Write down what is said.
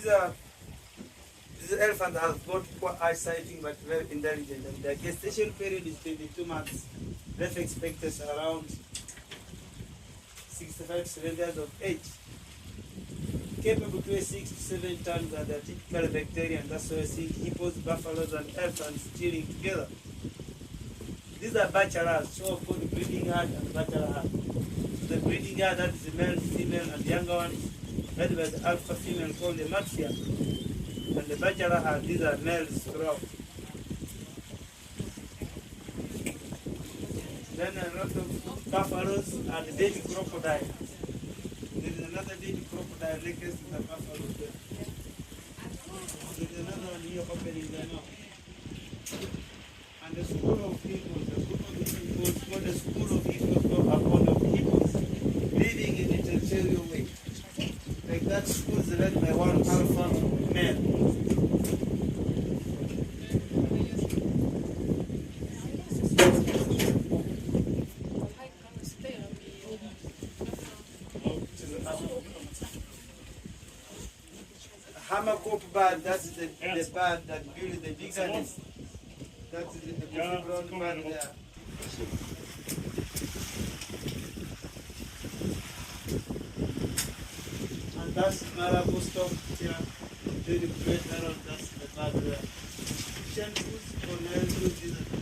This elephant has got poor eyesight but very intelligent, and their gestation period is 22 months. Life expectancy around 65 to 70 years of age. Capable to weigh 6 to 7 tons, and they're typically vegetarian. That's why we see hippos, buffaloes, and elephants chilling together. These are bachelors, show of both the breeding yard and the bachelor yard. So the breeding yard, that is the male, female, and the younger one, led by the alpha female called the maxia. And the bachelor yard, these are males throughout. Then a lot of buffaloes and the baby crocodile. There is another baby crocodile next to the buffalo there. There is another one here opening there now. And the school of hippos, the group of hippos called the school of hippos, or a band of hippos, living in a territorial way. Like that school is led by one alpha male. Hammerkop bird, that's the bird that builds the big nest. That's the brown bird there. And that's Marabou stork here. Very great around, that's the bird there. Shantus or Nile, these are